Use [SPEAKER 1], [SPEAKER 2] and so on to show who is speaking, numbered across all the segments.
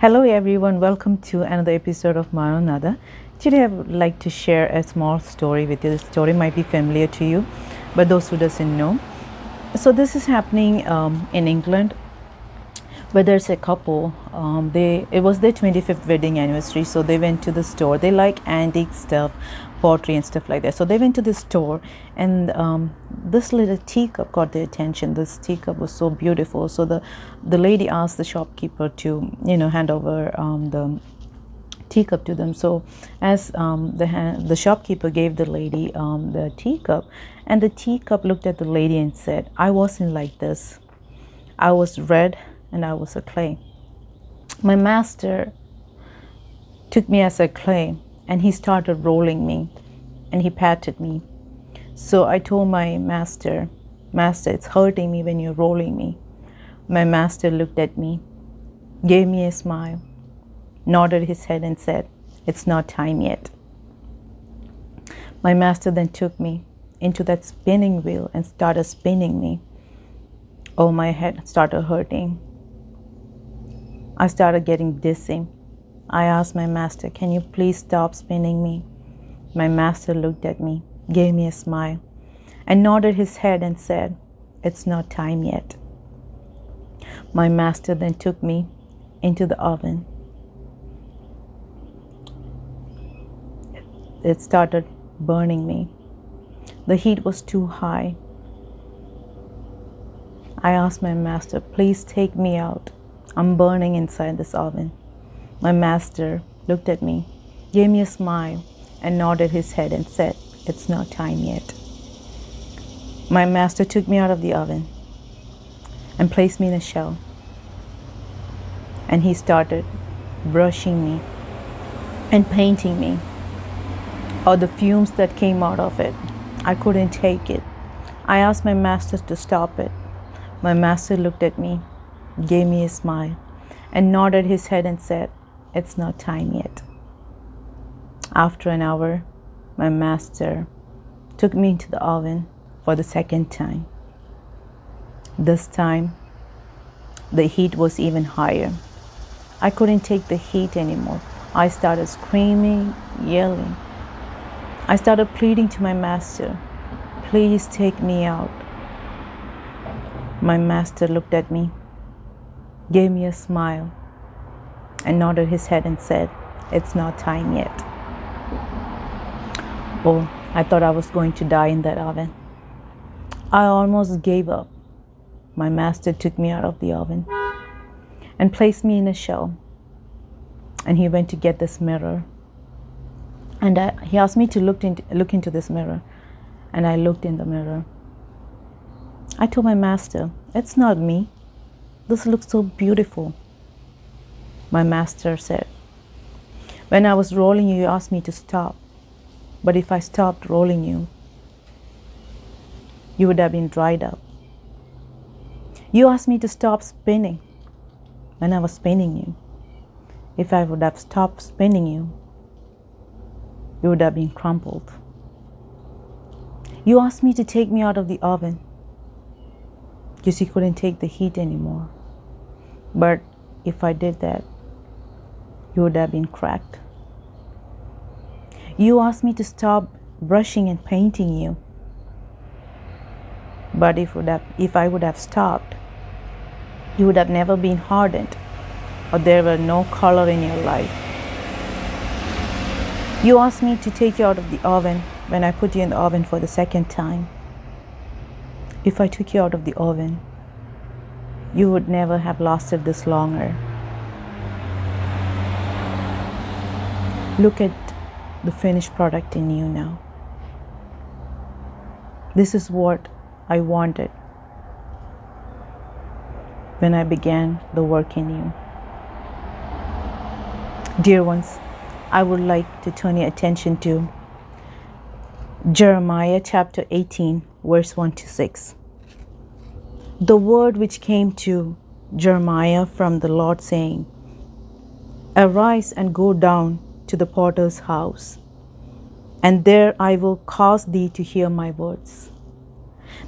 [SPEAKER 1] Hello everyone, welcome to another episode of Maranatha. Today I would like to share a small story with you. The story might be familiar to you, but those who doesn't know. So this is happening in England, where there's a couple. It was their 25th wedding anniversary, so they went to the store. They like antique stuff, pottery and stuff like that. So they went to the store, and this little teacup caught their attention. This teacup was so beautiful. So the lady asked the shopkeeper to hand over the teacup to them. So as the shopkeeper gave the lady the teacup, and the teacup looked at the lady and said, "I wasn't like this. I was red and I was a clay. My master took me as a clay and he started rolling me and he patted me. So I told my master, it's hurting me when you're rolling me." My master looked at me, gave me a smile, nodded his head and said, "It's not time yet." My master then took me into that spinning wheel and started spinning me. Oh, my head started hurting. I started getting dizzy. I asked my master, "Can you please stop spinning me?" My master looked at me, gave me a smile, and nodded his head and said, "It's not time yet." My master then took me into the oven. It started burning me. The heat was too high. I asked my master, "Please take me out. I'm burning inside this oven." My master looked at me, gave me a smile, and nodded his head and said, "It's not time yet." My master took me out of the oven and placed me in a shell. And he started brushing me and painting me. Or the fumes that came out of it, I couldn't take it. I asked my master to stop it. My master looked at me, gave me a smile, and nodded his head and said, "It's not time yet." After an hour, my master took me into the oven for the second time. This time, the heat was even higher. I couldn't take the heat anymore. I started screaming, yelling. I started pleading to my master, "Please take me out." My master looked at me, gave me a smile, and nodded his head and said, "It's not time yet." Oh, I thought I was going to die in that oven. I almost gave up. My master took me out of the oven and placed me in a shell. And he went to get this mirror. And he asked me to look into this mirror. And I looked in the mirror. I told my master, "It's not me. This looks so beautiful." My master said, "When I was rolling you, you asked me to stop. But if I stopped rolling you, you would have been dried up. You asked me to stop spinning when I was spinning you. If I would have stopped spinning you, you would have been crumpled. You asked me to take me out of the oven because you couldn't take the heat anymore. But if I did that, you would have been cracked. You asked me to stop brushing and painting you. But if I would have stopped, you would have never been hardened, or there were no color in your life. You asked me to take you out of the oven when I put you in the oven for the second time. If I took you out of the oven, you would never have lasted this longer. Look at the finished product in you now. This is what I wanted when I began the work in you." Dear ones, I would like to turn your attention to Jeremiah chapter 18, verse 1 to 6. The word which came to Jeremiah from the Lord, saying, "Arise and go down to the potter's house, and there I will cause thee to hear my words."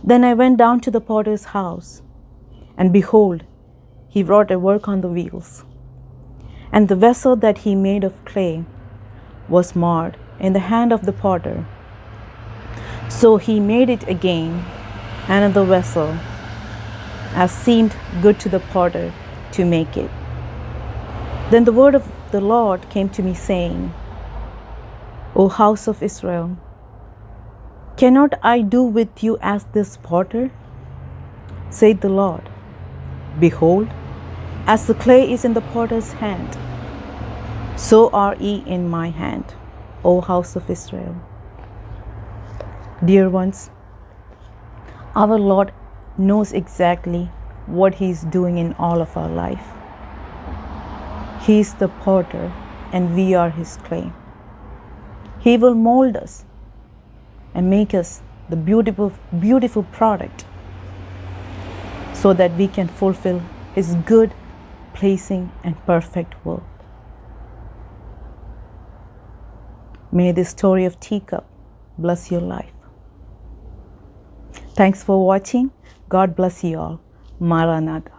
[SPEAKER 1] Then I went down to the potter's house, and behold, he wrought a work on the wheels. And the vessel that he made of clay was marred in the hand of the potter. So he made it again, another vessel, as seemed good to the potter to make it. Then the word of the Lord came to me, saying, O house of Israel, cannot I do with you as this potter? Saith the Lord, Behold, as the clay is in the potter's hand, so are ye in my hand, O house of Israel. Dear ones, our Lord knows exactly what He is doing in all of our life. He is the potter and we are His clay. He will mold us and make us the beautiful product so that we can fulfill His good, pleasing, and perfect will. May the story of Teacup bless your life. Thanks for watching. God bless you all. Maranatha.